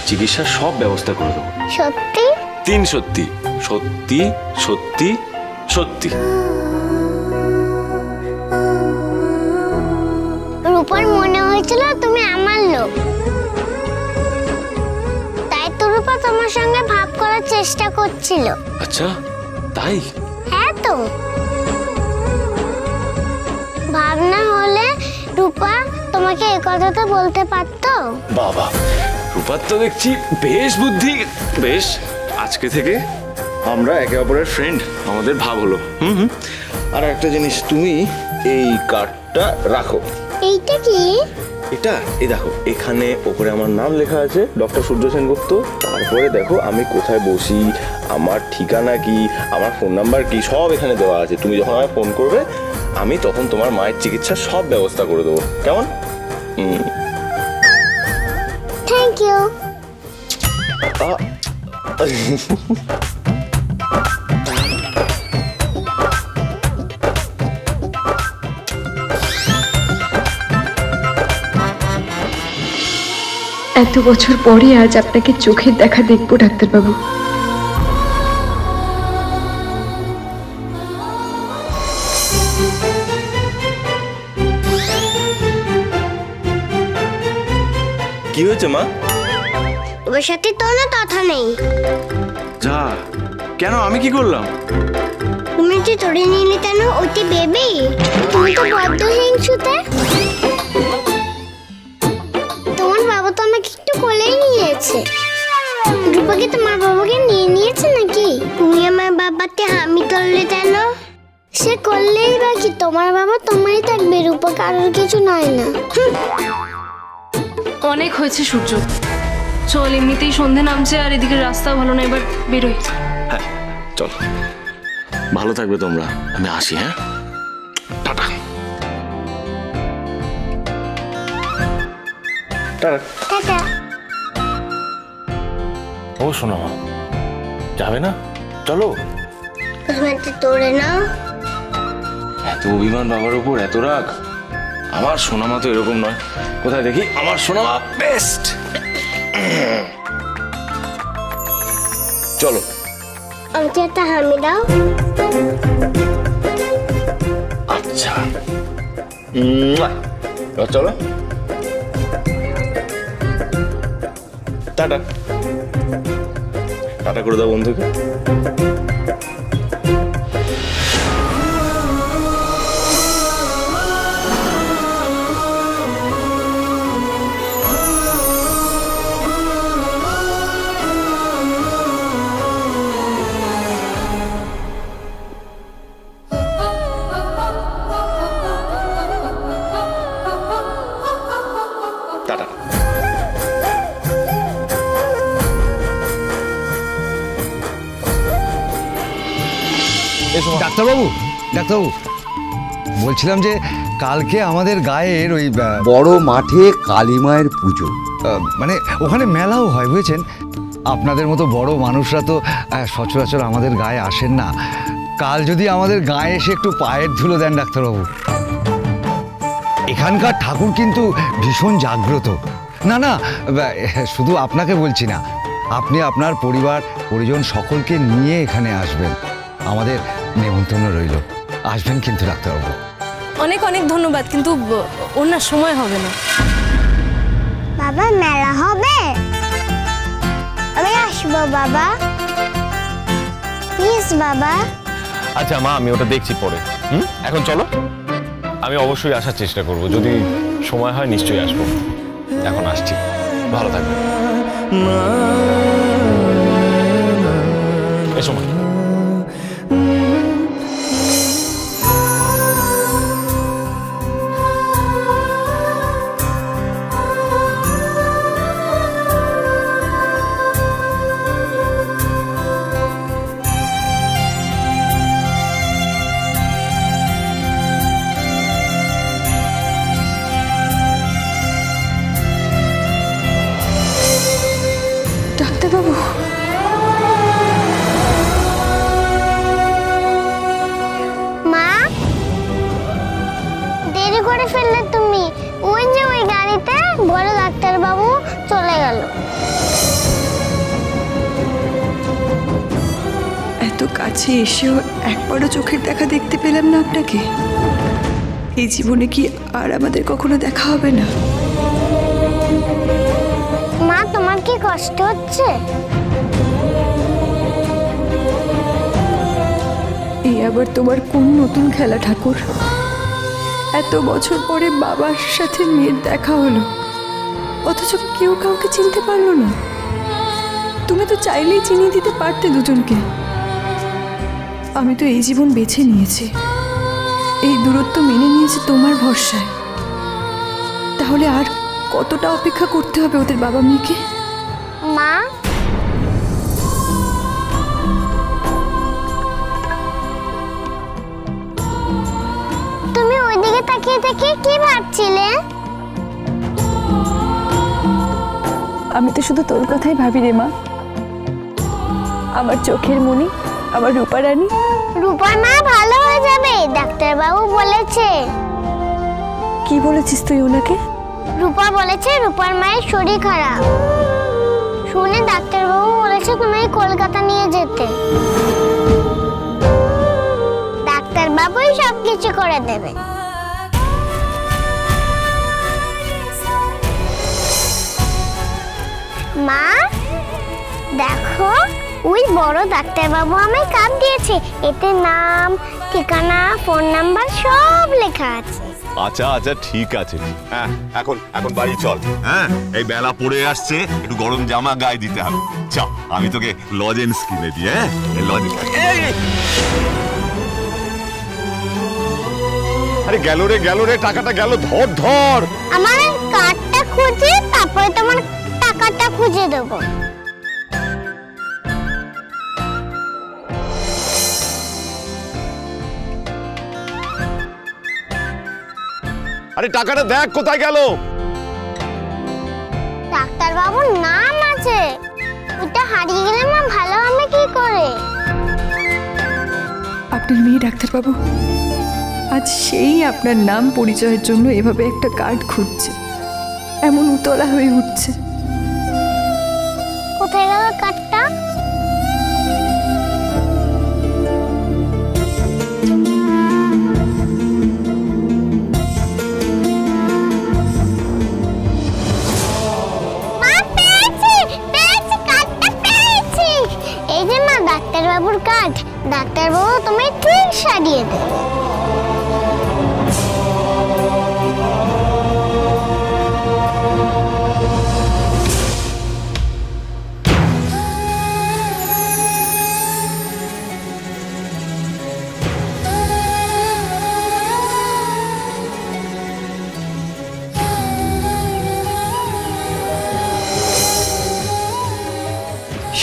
চিকিৎসার সব ব্যবস্থা করে দেবো। সত্যি? 3 সত্যি। সত্যি সত্যি সত্যি। রূপার মনে হয়েছিল তুমি আমার লোক, তাই তো রূপা তোমার সঙ্গে ভাব করার চেষ্টা করছিল। আচ্ছা তাই? হ্যাঁ তো। ভাবনা হলে রূপা তোমাকে এই কথাটা বলতে পারতো। বাবা, রূপার তো দেখছি বেশ বুদ্ধি। বেশ, আজকে থেকে আমরা একে অপরের ফ্রেন্ড, আমাদের ভাব হলো। আর একটা জিনিস, তুমি এই কার্ডটা রাখো। এইটা কি? এটা এই দেখো, এখানে ওপরে আমার নাম লেখা আছে, ডক্টর সূর্য সেনগুপ্ত। তারপরে দেখো আমি কোথায় বসি, আমার ঠিকানা কি, আমার ফোন নাম্বার কি, সব এখানে দেওয়া আছে। তুমি যখন আমায় ফোন করবে, আমি তখন তোমার মায়ের চিকিৎসার সব ব্যবস্থা করে দেবো। কেমন? Thank you. এত বছর পরে আজ আপনাকে চোখের দেখা দেখবো ডাক্তারবাবু। কি হয়েছে মা? ওর সাথে তো না কথা নেই। যা, কেন? আমি কি করলাম? তুমি যে ধরে নিলে কেন? ওটি বেবি, তুমি তো বড্ড হিংসুতে। তোমার বাবা তো আমাকে একটু কোলেই নিয়েছে। রূপাকে তোমার বাবাকে নিয়ে নিয়েছে নাকি? তুমি আমার বাবাকে হামি করলে কেন? সে করলেই বা কি, তোমার বাবা তোমারই থাকবে, রূপা কারোর কিছু নয় না। অনেক হয়েছে সূর্য, চল, এমনিতেই সন্ধে নামছে আর এদিকে রাস্তা ভালো না, এবার বেরোই। হ্যাঁ চল, ভালো থাকবে তোমরা, আমি আসি। হ্যাঁ, টাটা। টাটা। ও শোনো মা, যাবে না? চলো। তোরে না, এত অভিমান বাবার উপর, এত রাগ। আমার সোনামা তো এরকম নয়। কোথায় দেখি আমার সোনামা বেস্ট। চলো। আমাকে একটা হামি দাও। আচ্ছা, চলো। টাটা। টাটা করে দাও বন্ধুকে। টাটা। ডাক্তারবাবু, ডাক্তারবাবু বলছিলাম যে কালকে আমাদের গায়ের ওই বড় মাঠে কালী মায়ের পুজো, মানে ওখানে মেলাও হয়, বুঝেছেন? আপনাদের মতো বড় মানুষরা তো সচরাচর আমাদের গায়ে আসেন না। কাল যদি আমাদের গায়ে এসে একটু পায়ের ধুলো দেন ডাক্তারবাবু। এখানকার ঠাকুর কিন্তু ভীষণ জাগ্রত। না না, শুধু আপনাকে বলছি না, আপনি আপনার পরিবার পরিজন সকলকে নিয়ে এখানে আসবেন। আমাদের নেমন্তন্ন রইল, আসবেন কিন্তু ডাক্তারবাবু। অনেক অনেক ধন্যবাদ, কিন্তু ওর না সময় হবে না। বাবা, মেলা হবে, আমি আসবো বাবা, প্লিজ বাবা। আচ্ছা মা, আমি ওটা দেখছি পরে। এখন চলো, আমি অবশ্যই আসার চেষ্টা করব, যদি সময় হয় নিশ্চয়ই আসবো। এখন আসছি, ভালো থাকবে। এসো মা। ডাক্তারবাবু, মা, দেরি করে ফেললে তুমি। ওই যে ওই গাড়িতে বড় ডাক্তারবাবু চলে গেল। কাছে এসেও একবারও চোখের দেখা দেখতে পেলাম না আপনাকে। এই জীবনে কি আর আমাদের কখনো দেখা হবে না? মা, তোমার কি কষ্ট হচ্ছে? এই আবার তোমার কোন নতুন খেলা ঠাকুর? এত বছর পরে বাবার সাথে মেয়ের দেখা হলো, অথচ কেউ কাউকে চিনতে পারলো না। তুমি তো চাইলেই চিনিয়ে দিতে পারতে দুজনকে। আমি তো এই জীবন বেছে নিয়েছি, এই দূরত্ব মেনে নিয়েছি তোমার ভরসায়। তাহলে আর কতটা অপেক্ষা করতে হবে ওদের বাবা মেয়েকে? মা, তুমি ওইদিকে তাকিয়ে থেকে কি ভাবছিলে? আমি তো শুধু তোর কথাই ভাবি রে মা। আমার চোখের মণি, আমার রূপা রানী। রূপার মা ভালো হয়ে যাবে, ডাক্তারবাবু বলেছে। কি বলেছিস তুই ওনাকে? রূপা বলেছে রূপার মায়ের শরীর খারাপ। শুনে ডাক্তারবাবু বলেছে তোমায় কলকাতা নিয়ে যেতে। ডাক্তারবাবুই সবকিছু করে দেবে। মা দেখো, ওই বড় ডাক্তারবাবু আমায় কার্ড দিয়েছে, এতে নাম, ঠিকানা, ফোন নাম্বার সব লেখা আছে। আচ্ছা আচ্ছা ঠিক আছে, হ্যাঁ এখন এখন বাড়ি চল। হ্যাঁ এই বেলা পড়ে আসছে, একটু গরম জামা গায়ে দিতে হবে। চল আমি তোকে লজেন্স কিনে দিই। হ্যাঁ লজেন্স। আরে গেল রে টাকাটা গেল, ধর ধর। আমার কার্ডটা খুঁজে তারপরে তোমার টাকাটা খুঁজে দেবো। আরে টাকাটা দেখ কোথায় গেল। ডাক্তারবাবুর নাম আছে, ওটা হারিয়ে গেলে মা ভালো হবে কি করে? আপনার মেয়ে ডাক্তারবাবু আজ সেই আপনার নাম পরিচয়ের জন্য এভাবে একটা কার্ড খুঁজছে, এমন উতলা হয়ে উঠছে। কোথায় গেল কার্ডটা? ডাক্তারবাবুর কার্ড, ডাক্তারবাবু তোমায় ঠিক সারিয়ে দেয়।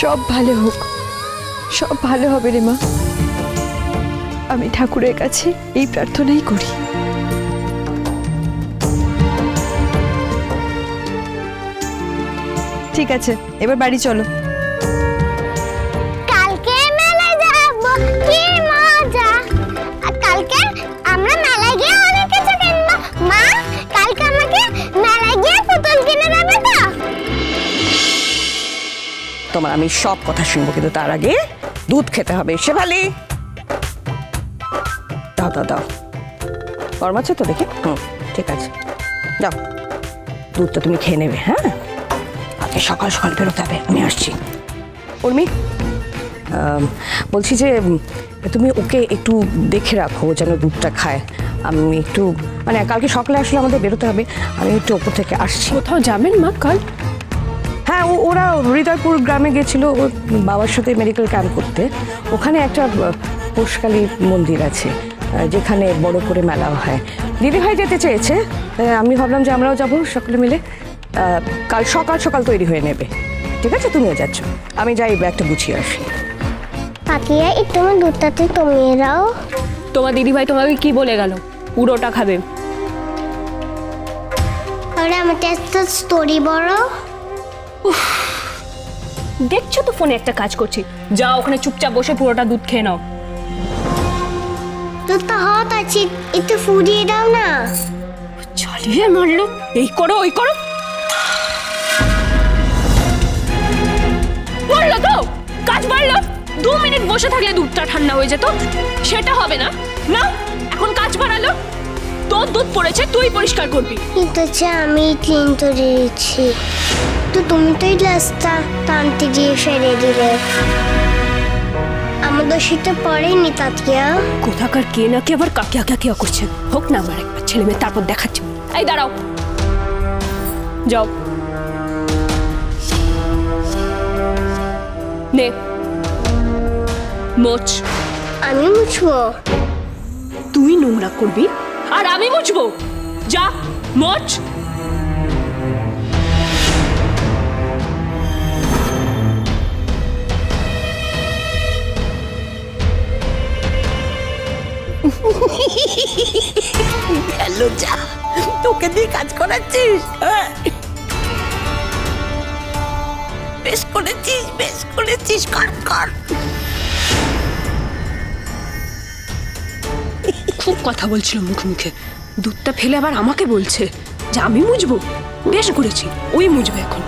সব ভালো হোক, সব ভালো হবে রে মা। আমি ঠাকুরের কাছে এই প্রার্থনাই করি। ঠিক আছে, এবার বাড়ি চলো। কালকে মেলায় যাব, কি মজা! আর কালকে আমরা মেলায় গিয়ে অনেক কিছু কিনবো। মা, কালকে আমাকে মেলায় গিয়ে পুতুল কিনে দেবে তো? তোমার আমি সব কথা শুনবো, কিন্তু তার আগে দুধ খেতে হবে। শেফালি, দাও দাও দাও, গরম আছে তো দেখি? ঠিক আছে, যাও দুধটা তুমি খেয়ে নেবে। হ্যাঁ, আজকে সকাল সকাল বেরোতে হবে, আমি আসছি। উর্মি, বলছি যে তুমি ওকে একটু দেখে রাখো যেন দুধটা খায়। আমি একটু মানে কালকে সকালে আসলে আমাদের বেরোতে হবে, আমি একটু ওপর থেকে আসছি। কোথাও যাবেন মা কাল? হ্যাঁ, ওরা হৃদয়পুর গ্রামে গেছিল ওর বাবার সাথে মেডিকেল ক্যাম্প করতে। ওখানে একটা পোষকালী মন্দির আছে যেখানে বড় করে মেলা হয়। দিদিভাই যেতে চেয়েছে, আমি ভাবলাম যে আমরাও যাবো সকলে মিলে। কাল সকাল সকাল তৈরি হয়ে নেবে, ঠিক আছে? তুমিও যাচ্ছ, আমি যাই ব্যাগটা গুছিয়ে আসি। কাকিয়া, একটু আমার দুধটাতে কমিয়ে দাও। তোমার দিদিভাই তোমাকে কি বলে গেল? পুরোটা খাবে। তাহলে আমাকে একটা স্টোরি বলো। দেখছো তো ফোনে একটা কাজ করছি, যাও ওখানে চুপচাপ বসে পুরোটা দুধ খেয়ে নাও। দুধটা হট আছে, একটু ফুটিয়ে দাও না। চালিয়ে মারলো, এই করো ওই করো। বললো তো, কাজ বাড়লো, 2 মিনিট বসে থাকলে দুধটা ঠান্ডা হয়ে যেত, সেটা হবে না। না, এখন কাজ বাড়ালো, তোর দুধ পড়েছে, তুই পরিষ্কার করবি। কিন্তু আমি ক্লিন করে দিয়েছি, তো তুমি তো এই গ্লাসটা টানতে গিয়ে ফেলে দিলে। আমাদের সেটা পড়েনি তাতিয়া। কোথাকার কে নাকি আবার কাকিয়া কাকিয়া করছে। হোক না আমার একবার ছেলে মেয়ে, তারপর দেখাচ্ছি। এই দাঁড়াও, যাও নে মোচ। আমি মুছবো? তুই নোংরা করবি আর আমি মুছবো? যা মোচ। হ্যালো, যা তোকে দিয়ে কাজ করাচ্ছিস। বেশ করেছিস, বেশ করেছিস, কর কর। খুব কথা বলছিল মুখে মুখে, দুধটা ফেলে আবার আমাকে বলছে যে আমি মুছবো। বেশ করেছি, ওই মুছবে এখন।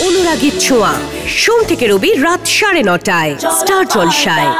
অনুরাগীর ছোঁয়া, সোম থেকে রবি রাত 9:30 স্টার জলসায়।